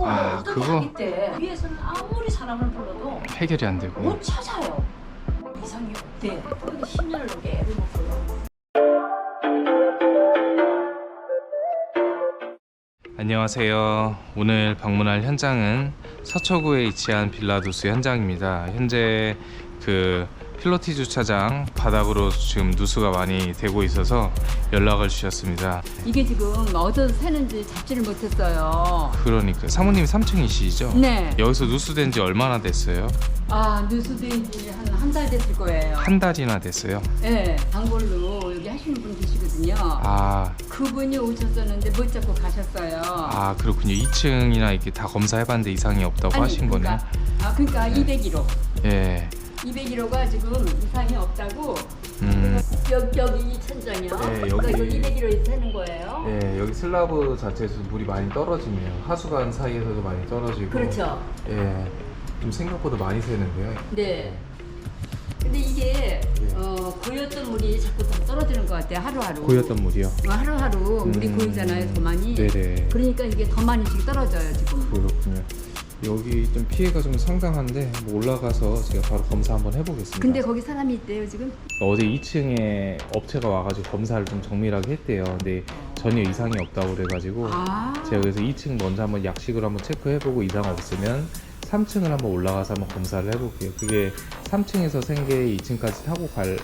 어떻게 그거 하겠대. 위에서는 아무리 사람을 불러도 해결이 안 되고. 못 찾아요. 이상이 없대. 근데 10년을 넘게 애를 먹고요. 안녕하세요. 오늘 방문할 현장은 서초구에 위치한 빌라누수 현장입니다. 현재 그 필로티 주차장 바닥으로 지금 누수가 많이 되고 있어서 연락을 주셨습니다. 이게 지금 어디서 새는지 잡지를 못했어요. 그러니까 사모님이 3층이시죠? 네. 여기서 누수된 지 얼마나 됐어요? 누수된 지 한 달 됐을 거예요. 한 달이나 됐어요? 네. 단골로 여기 하시는 분 계시거든요. 그분이 오셨었는데 못 잡고 가셨어요. 그렇군요. 2층이나 이렇게 다 검사해봤는데 이상이 없다고 하신 거네요. 그러니까 201호. 예. 201호가 지금 이상이 없다고. 여기 이 천장이요. 네, 그러니까 여기. 201호에 새는 거예요. 예, 여기 슬라브 자체에서 물이 많이 떨어지네요. 하수관 사이에서도 많이 떨어지고. 그렇죠. 예. 좀 생각보다 많이 새는데요. 네. 근데 이게 고였던 물이 자꾸 더 떨어지는 것 같아요. 하루하루. 고였던 물이요? 하루하루 물이 고이잖아요. 더 많이. 네네. 그러니까 이게 더 많이씩 떨어져요 지금. 그렇군요. 여기 좀 피해가 좀 상당한데 뭐 올라가서 제가 바로 검사 한번 해보겠습니다. 근데 거기 사람이 있대요 지금? 어제 2층에 업체가 와가지고 검사를 좀 정밀하게 했대요. 근데 전혀 이상이 없다고 그래가지고 제가 그래서 2층 먼저 한번 약식으로 한번 체크해보고 이상 없으면 3층을 한번 올라가서 한번 검사를 해볼게요. 그게 3층에서 생계 2층까지 타고 갈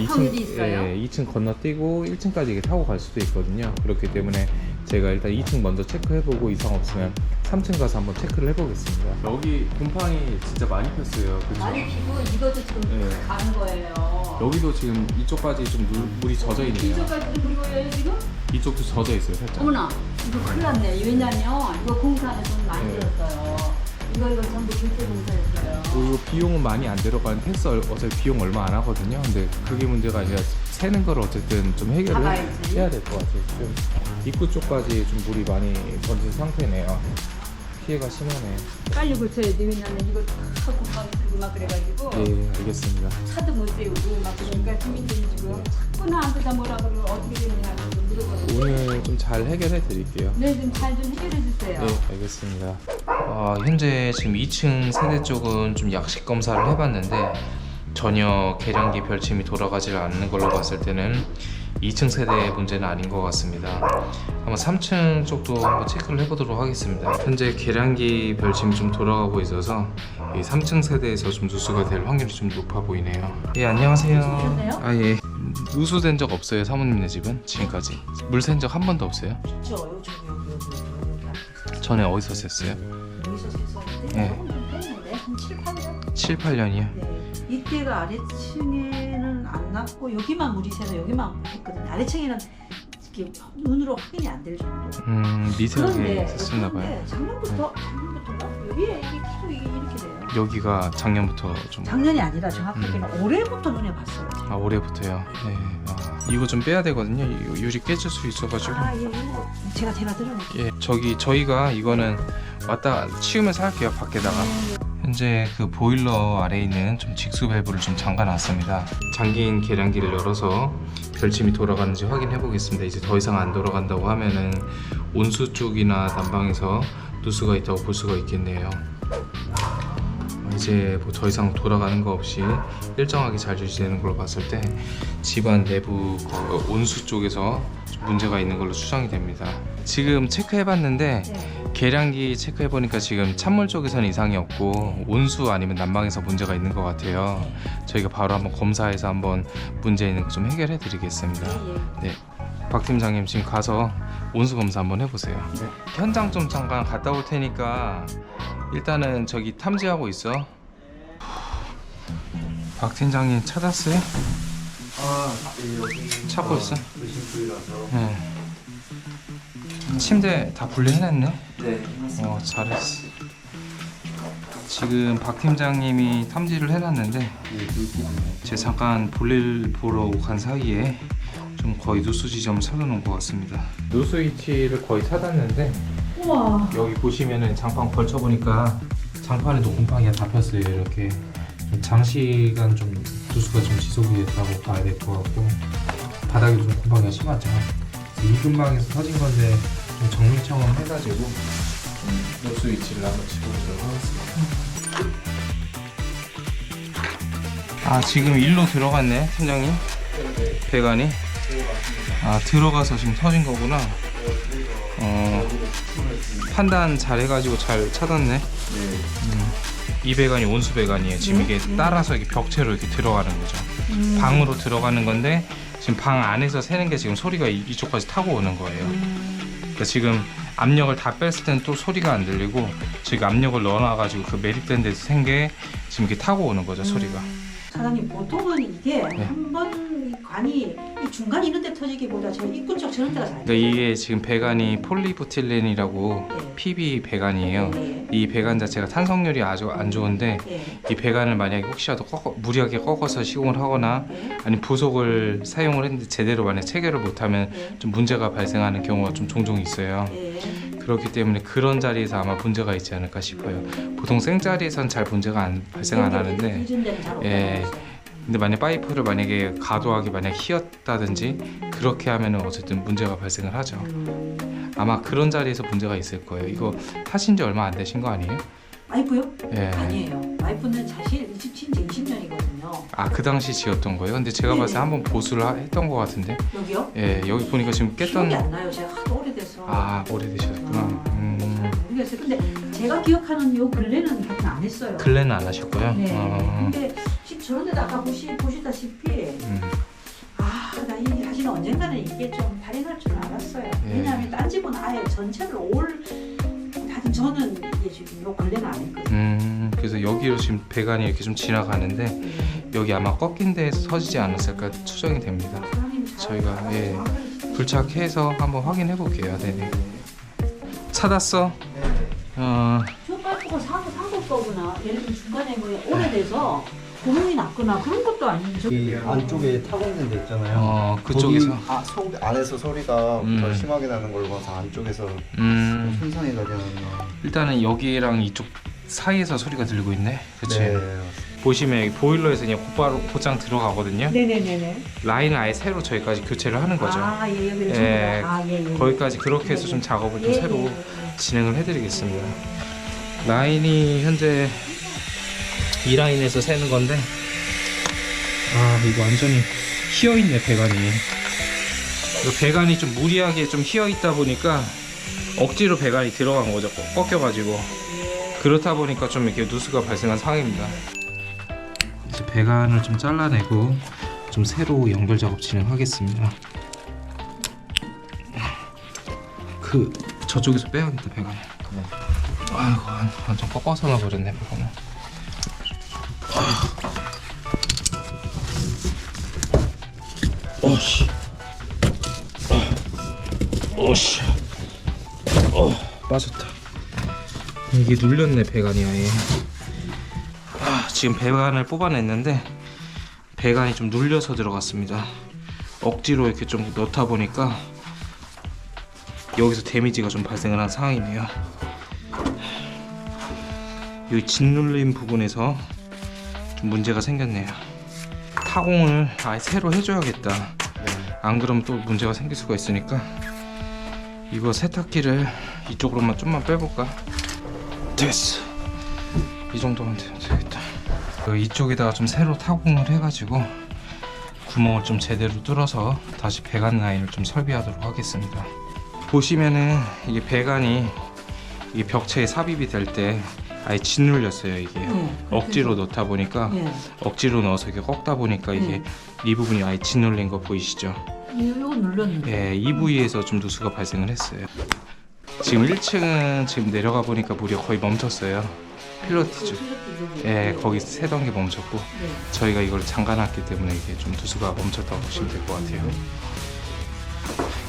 확률이 있어요? 2층 건너뛰고 1층까지 이게 타고 갈 수도 있거든요. 그렇기 때문에 제가 일단 2층 먼저 체크해보고 이상 없으면 3층 가서 한번 체크를 해보겠습니다. 여기 곰팡이 진짜 많이 폈어요. 그렇죠? 많이 피고 이것도 지금 네. 가는 거예요. 여기도 지금 이쪽까지 좀 물이 젖어 있네요. 이쪽까지도 물이 고여요 지금? 이쪽도 젖어 있어요, 살짝. 어머나 이거 큰일 났네. 왜냐면 이거 공사는 돈 많이 네. 들었어요. 이거 전부 교체 공사였어요. 이거 비용은 많이 안 들어가는 헬스 어차피 비용 얼마 안 하거든요. 근데 그게 문제가 아니라 새는 걸 어쨌든 좀 해결을 잡아야지. 해야 될 것 같아요. 지금 입구 쪽까지 좀 물이 많이 번진 상태네요. 피해가 심하네. 빨리 고쳐야 돼. 왜냐면 이거 다 공방이 들고 막 그래가지고 예, 알겠습니다. 차도 못 세우고 막 그러니까 주민들이 지금 자꾸 나한테 뭐라 그러고 어떻게 되느냐 물어보고. 오늘 좀 잘 해결해 드릴게요. 네, 좀 잘 좀 해결해 주세요. 네, 알겠습니다. 현재 지금 2층 세대 쪽은 좀 약식 검사를 해봤는데 전혀 계량기 별침이 돌아가지 않는 걸로 봤을 때는 2층 세대의 문제는 아닌 것 같습니다. 한번 3층 쪽도 한번 체크를 해보도록 하겠습니다. 현재 계량기 별침이 좀 돌아가고 있어서 이 3층 세대에서 좀 누수가 될 확률이 좀 높아 보이네요. 예, 안녕하세요. 오셨네요? 예. 누수된 적 없어요, 사모님네 집은? 지금까지? 물 샌 적 한 번도 없어요? 있죠. 여기. 전에 어디서 샜어요? 여기서 세수하는데 네. 조금 좀 했는데 한 7, 8년? 7, 8년이요? 네. 이때가 아래층에는 안 났고 여기만 물이 새서 여기만 했거든요. 아래층에는 이렇게 눈으로 확인이 안 될 정도. 미세하게 샜었나 봐요. 그런데 작년부터인가 여기에 이게 계속 이렇게 돼요. 여기가 작년부터 좀 작년이 아니라 정확하게는 올해부터 눈에 봤어요. 올해부터요. 네. 이거 좀 빼야 되거든요. 유리 깨질 수 있어가지고. 예, 이거 제가 들어놓을게요. 예, 저희가 이거는 왔다 치우면서 할게요, 밖에다가. 현재 그 보일러 아래에 있는 좀 직수 밸브를 좀 잠가놨습니다. 잠긴 계량기를 열어서 별침이 돌아가는지 확인해 보겠습니다. 이제 더 이상 안 돌아간다고 하면은 온수 쪽이나 난방에서 누수가 있다고 볼 수가 있겠네요. 이제 뭐 더 이상 돌아가는 거 없이 일정하게 잘 유지되는 걸로 봤을 때 집안 내부 온수 쪽에서 좀 문제가 있는 걸로 추정이 됩니다. 지금 체크해봤는데 계량기 체크해보니까 지금 찬물 쪽에서는 이상이 없고 온수 아니면 난방에서 문제가 있는 것 같아요. 저희가 바로 한번 검사해서 한번 문제 있는 거 좀 해결해 드리겠습니다. 네, 박 팀장님 지금 가서 온수 검사 한번 해보세요. 네. 현장 좀 잠깐 갔다 올 테니까 일단은 저기 탐지하고 있어. 박 팀장님 찾았어요? 여기 찾고 있어? 의심풀이라서. 네. 침대 다 분리해냈네? 네. 잘했어. 지금 박 팀장님이 탐지를 해놨는데 제가 잠깐 볼일 보러 간 사이에 좀 거의 누수 지점을 찾아놓은 것 같습니다. 누수 위치를 거의 찾았는데 우와. 여기 보시면은 장판 걸쳐보니까 장판에도 곰팡이가 잡혔어요. 이렇게 좀 장시간 좀 누수가 좀 지속이 됐다고 봐야 될 것 같고 바닥에도 좀 곰팡이가 심하죠. 이 근방에서 터진 건데 좀 정밀 청음 해가지고 노수 위치를 한번 찍어보도록 하겠습니다. 아 지금 일로 들어갔네 팀장님. 배관이 들어가서 지금 터진 거구나. 판단 잘 해가지고 잘 찾았네. 이 배관이 온수 배관이에요. 지금 이게 따라서 이렇게 벽체로 이렇게 들어가는 거죠. 방으로 들어가는 건데 지금 방 안에서 새는 게 지금 소리가 이쪽까지 타고 오는 거예요. 그러니까 지금 압력을 다 뺐을 때는 또 소리가 안 들리고 지금 압력을 넣어놔가지고 그 매립된 데서 샌 게 지금 이렇게 타고 오는 거죠 소리가. 사장님 보통은 이게 네. 한번 관이 이 중간 이런 데 터지기보다 저 입구 쪽 저런 데가 잘. 그러니까 이게 지금 배관이 폴리부틸렌이라고 네. PB 배관이에요. 네. 이 배관 자체가 탄성률이 아주 안 좋은데 네. 이 배관을 만약에 혹시라도 무리하게 꺾어서 시공을 하거나 네. 아니 부속을 사용을 했는데 제대로 만약 체결을 못하면 네. 좀 문제가 발생하는 경우가 좀 종종 있어요. 네. 그렇기 때문에 그런 자리에서 아마 문제가 있지 않을까 싶어요. 보통 생자리에선 잘 문제가 발생 안 하는데 이런 데는 잘 예. 없어요. 근데 만약 파이프를 만약에 과도하게 만약 휘었다든지 그렇게 하면은 어쨌든 문제가 발생을 하죠. 아마 그런 자리에서 문제가 있을 거예요. 이거 타신 지 얼마 안 되신 거 아니에요? 와이프요? 예. 아니에요. 와이프는 사실 이 집 친지 20년이거든요. 아 그 당시 지었던 거예요? 근데 제가 봤을 때 한번 보수를 했던 거 같은데. 여기요? 예, 여기 보니까 지금 기억이 깼던. 안 나요. 제가 하도 오래돼서. 아 오래되셨구나. 잘 모르겠어요. 근데 제가 기억하는 요 근래는 하긴 안 했어요. 근래는 안 하셨고요. 네. 근데 집 저런 데도 아까 보시다시피 나 이 사실 언젠가는 이게 좀 발행할 줄 알았어요. 예. 왜냐하면 딴 집은 아예 전체를 하여튼 저는 이게 지금 요 근래는 안 했거든요. 그래서 여기로 지금 배관이 이렇게 좀 지나가는데 네. 여기 아마 꺾인 데에서 터지지 않았을까 추정이 됩니다. 사장님이 잘 저희가, 예. 알아주시죠. 불착해서 한번 확인해 볼게요. 네네. 찾았어? 저 파이프가 사고 거구나. 예를 들면 중간에 뭐 오래돼서 구멍이 났거나 그런 것도 아닌데 이 안쪽에 타공된 데 있잖아요. 그쪽에서. 거기 안에서 소리가 음. 더 심하게 나는 걸 봐서 안쪽에서 손상이 나려는. 일단은 여기랑 이쪽 사이에서 소리가 들리고 있네. 그치? 네. 보시면 여기 보일러에서 그냥 곧바로 곧장 들어가거든요. 네네네네. 라인을 아예 새로 저희까지 교체를 하는 거죠. 예, 여기를 예, 전부 다. 예. 거기까지 그렇게 해서 좀 작업을 좀 예, 새로 예. 진행을 해드리겠습니다. 라인이 현재 이 라인에서 새는 건데 이거 완전히 휘어있네 배관이. 이 배관이 좀 무리하게 좀 휘어있다 보니까 억지로 배관이 들어간 거죠. 꺾여가지고. 그렇다 보니까 좀 이렇게 누수가 발생한 상황입니다. 이제 배관을 좀 잘라내고 좀 새로 연결 작업 진행하겠습니다. 저쪽에서 빼야겠다 배관. 아이고 완전 꺾어서 놔버렸네 배관을. 오씨, 오씨, 빠졌다. 이게 눌렸네 배관이 아예. 지금 배관을 뽑아냈는데 배관이 좀 눌려서 들어갔습니다. 억지로 이렇게 좀 넣다 보니까 여기서 데미지가 좀 발생을 한 상황이네요. 여기 짓눌림 부분에서 좀 문제가 생겼네요. 타공을 아예 새로 해줘야겠다. 안 그러면 또 문제가 생길 수가 있으니까 이거 세탁기를 이쪽으로만 좀만 빼볼까? 됐어. 이 정도면 되겠다. 이쪽에다가 좀 새로 타공을 해가지고 구멍을 좀 제대로 뚫어서 다시 배관 라인을 좀 설비하도록 하겠습니다. 보시면은 이게 배관이 이게 벽체에 삽입이 될 때 아예 짓눌렸어요. 이게 억지로 넣다 보니까 억지로 넣어서 이렇게 꺾다 보니까 이게 이 부분이 아예 짓눌린 거 보이시죠? 이거 눌렀는데. 예, 이 부위에서 좀 누수가 발생을 했어요. 지금 1층은 지금 내려가 보니까 물이 거의 멈췄어요. 필로티즈. 예, 거기 새던 게 멈췄고 저희가 이걸 잠가놨기 때문에 이게 좀 누수가 멈췄다고 보시면 될 것 같아요.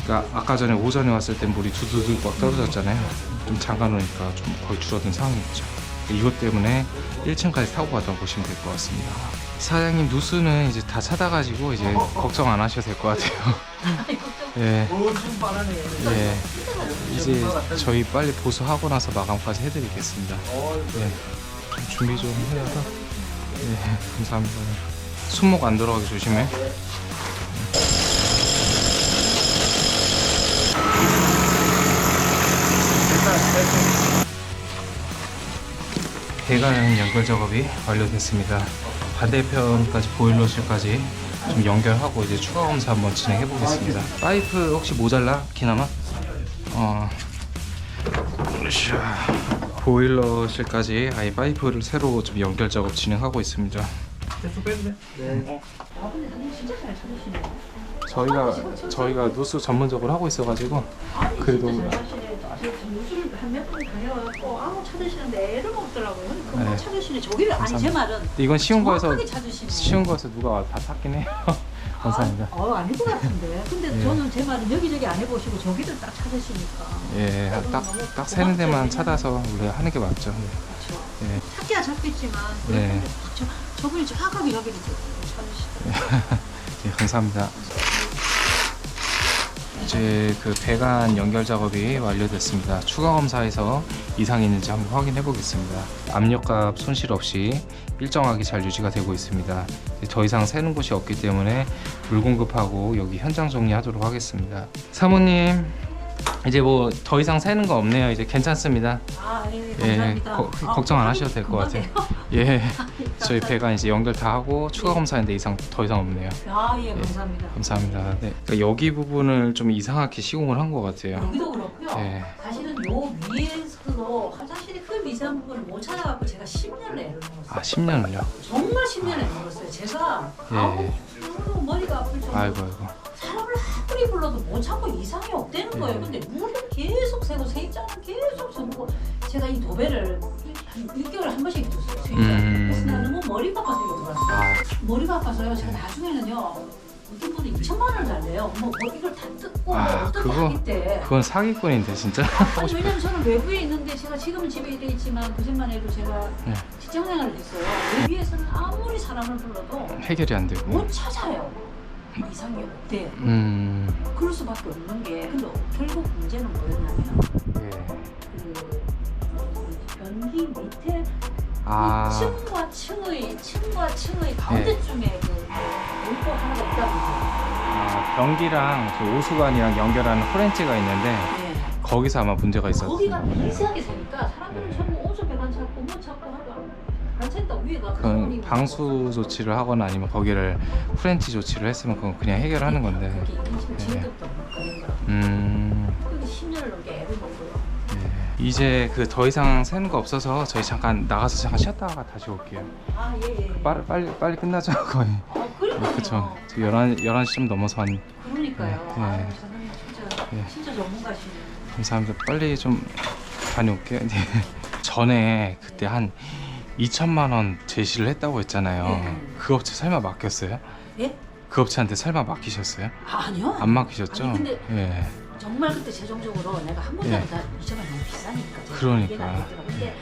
그러니까 아까 전에 오전에 왔을 때 물이 두두둑 막 떨어졌잖아요. 좀 잠가놓으니까 좀 거의 줄어든 상황이죠. 이것 때문에 1층까지 타고 갔다고 보시면 될 것 같습니다. 사장님 누수는 이제 다 찾아가지고 이제 걱정 안 하셔도 될 것 같아요. 예. 예. 이제 저희 빨리 보수하고 나서 마감까지 해드리겠습니다. 예. 좀 준비 좀 해야죠. 예. 감사합니다. 손목 안 들어가게 조심해. 배관 연결 작업이 완료됐습니다. 반대편까지 보일러실까지 좀 연결하고 이제 추가 검사 한번 진행해 보겠습니다. 파이프 혹시 모자라? 기나마? 보일러실까지 아예 파이프를 새로 좀 연결 작업 진행하고 있습니다. 네. 아 근데 당신 진짜 잘 찾으시네. 저희가 누수 전문적으로 하고 있어가지고 아니 그래도 진짜 잘 찾으시네. 제가 요즘 한몇 번 다녀갖고 아무 찾으시는데 애를 먹더라고요. 금방 네. 찾으시네. 저기를 아니 제 말은 이건 쉬운 거에서 정확하게 찾으시네. 쉬운 거에서 누가 다 샀긴 해요. 감사합니다. 아닐 것 같은데. 근데 예. 저는 제 말은 여기저기 안 해보시고 저기를 딱 찾으시니까. 예, 딱 세는 데만 찾아서 우리가 하는 게 맞죠. 그렇죠. 예. 찾기야 찾겠지만 네. 저분이 정확하게 여기를 찾으시더라고요. 예, 감사합니다. 이제 그 배관 연결 작업이 완료됐습니다. 추가 검사해서 이상이 있는지 한번 확인해 보겠습니다. 압력값 손실 없이 일정하게 잘 유지가 되고 있습니다. 이제 더 이상 새는 곳이 없기 때문에 물 공급하고 여기 현장 정리하도록 하겠습니다. 사모님, 이제 뭐 더 이상 새는 거 없네요. 이제 괜찮습니다. 예, 감사합니다. 걱정 안 하셔도 될 것 같아요. 예, 저희 배관 이제 연결 다 하고 추가 검사인데 더 이상 없네요. 예, 감사합니다. 감사합니다. 네, 그러니까 여기 부분을 좀 이상하게 시공을 한 것 같아요. 여기도 그렇고요. 네. 사실은 요 위에서도 화장실이 그 미세한 부분을 못 찾아갖고 제가 10년을 애를 먹었어요. 아, 10년을요? 정말 10년을 먹었어요. 제가 예. 아우 머리가 아플 정도로 아이고. 사람을 아무리 불러도 못 참고 이상이 없다는 거예요. 예. 근데 물을 계속 새고 세입자는 계속 새고 제가 이 도배를 한 6개월에 한 번씩 해줬어요. 그래서 나 너무 머리가 아파서 이거 들어왔어요. 아, 머리가 아파서요. 제가 나중에는요. 어떤 분이 2천만 원을 달래요. 뭐 이걸 다 뜯고 뭐 어떻게 하기 때. 그건 사기꾼인데 진짜. 아니, 왜냐면 저는 외부에 있는데 제가 지금은 집에 이래 있지만 그전만 해도 제가 네. 직장 생활을 했어요. 외부에서는 아무리 사람을 불러도 해결이 안 되고. 못 찾아요. 이상이 없대. 그럴 수밖에 없는 게 근데 결국 문제는 뭐였냐면 예. 그 변기 밑에 아, 층과 층의 가운데쯤에 그 물고 하나가 있다는 아, 변기랑 저 오수관이랑 연결하는 프렌치가 있는데 거예요. 네. 거기서 아마 문제가 있었어요. 거기가 미세하게 새니까 사람들은 네. 전부 오수 배관 찾고 뭐 찾고 하고 안 찼다 위에가 그건 방수 조치를 하거나 아니면 거기를 프렌치 조치를 했으면 그건 그냥 해결하는 건데. 그게 이런 식으로 네. 진급도 못 그런 거라고. 음. 그게 10년을 넘게 애를 먹고요. 예. 이제 그 더 이상 새는 거 없어서 저희 잠깐 나가서 잠깐 쉬었다가 다시 올게요. 예. 빨리 끝나죠 거의. 그러니까요. 그쵸. 11시 좀 넘어서 한. 그러니까요. 네. 아, 사장님 진짜 네. 진짜 전문가시네. 감사합니다. 빨리 좀 다녀올게요. 네. 전에 그때 한 2천만 원 제시를 했다고 했잖아요. 네. 그 업체 설마 맡겼어요? 예? 그 업체한테 설마 맡기셨어요? 아니요. 안 맡기셨죠? 아니, 근데 예. 정말 그때 최종적으로 내가 한 군데만 더 2천만 너무 비싸니까 제가 그러니까. 이해가 안 됐더라고요. 근데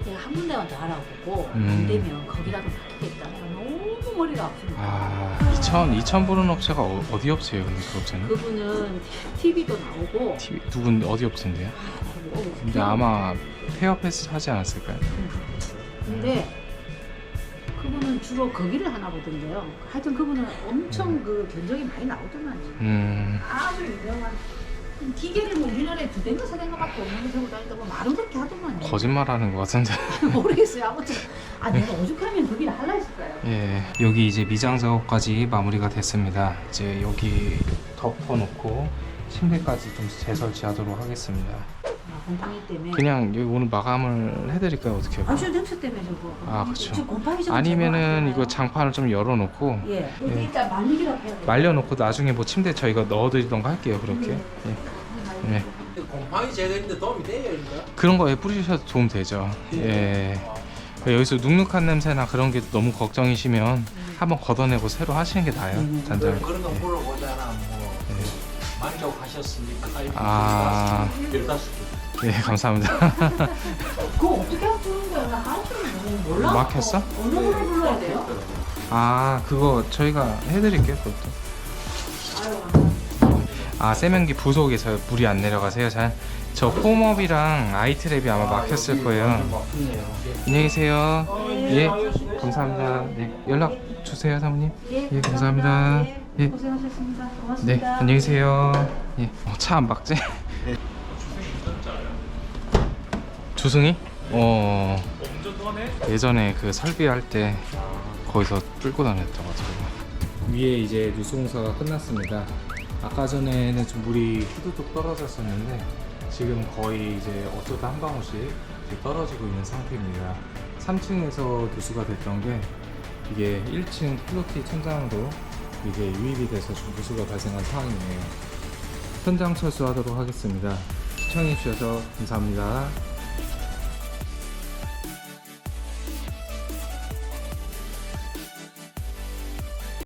내가 한 군데만 더 알아보고 음. 안 되면 거기라도 맡기겠다. 내가 너무 머리가 아픕니다. 아, 2천 부르는 업체가 어디 업체예요? 근데 그 업체는? 그분은 TV도 나오고 누군 어디 업체인데요? 근데 아마 페어패스 하지 않았을까요? 근데 그분은 주로 거기를 하나 보던데요. 하여튼 그분은 엄청 그 견적이 많이 나오더만. 아주 유명한 기계를 뭐 우리나라에 2대인가 3대인가밖에 없는 거 들고 다니다고 말은 그렇게 하더만. 거짓말하는 것 같은데. 모르겠어요. 아무튼 내가 오죽하면 거기를 할라 했을까요? 예, 여기 이제 미장 작업까지 마무리가 됐습니다. 이제 여기 덮어놓고 침대까지 좀 재설치하도록 하겠습니다. 곰팡이 때문에. 그냥 여기 오늘 마감을 해드릴까요? 어떻게 해요? 저 냄새 때문에 저거. 아, 그쵸. 지금 곰팡이 좀 아니면은 이거 제거하잖아요. 장판을 좀 열어놓고 예. 예. 일단 말리기라도 해야 돼요. 말려놓고 나중에 뭐 침대 저희가 넣어드리던가 할게요. 그렇게. 예. 예. 곰팡이 제거했는데 도움이 돼요, 이거? 그런 거에 뿌리셔도 도움 되죠. 예. 여기서 눅눅한 냄새나 그런 게 너무 걱정이시면 한번 걷어내고 새로 하시는 게 나아요. 단장. 그런 거 물어보잖아, 뭐. 만족하셨습니까? 아, 15개. 예, 감사합니다. 그거 어떻게 하면 좋은 거야? 나 할줄 몰라. 막혔어? 어느 걸로 불러야 돼요? 아, 그거 저희가 해드릴게요. 그것도. 아유, 감사합니다. 아, 세면기 부속에서 물이 안 내려가세요. 잘. 저 폼업이랑 아이트랩이 아마 막혔을 거예요. 안녕히 계세요. 예, 감사합니다. 네, 연락 주세요, 사모님. 예, 감사합니다. 예. 고생하셨습니다. 네, 고맙습니다. 안녕히 계세요. 예, 차 안 막지? 주승이? 예전에 그 설비할 때 거기서 뚫고 다녔던 것 같아요. 위에 이제 누수공사가 끝났습니다. 아까 전에는 좀 물이 후두둑 떨어졌었는데 지금 거의 이제 어쩌다 한 방울씩 이제 떨어지고 있는 상태입니다. 3층에서 누수가 됐던 게 이게 1층 플로티 천장으로 이게 유입이 돼서 좀 누수가 발생한 상황이네요. 현장 철수하도록 하겠습니다. 시청해주셔서 감사합니다.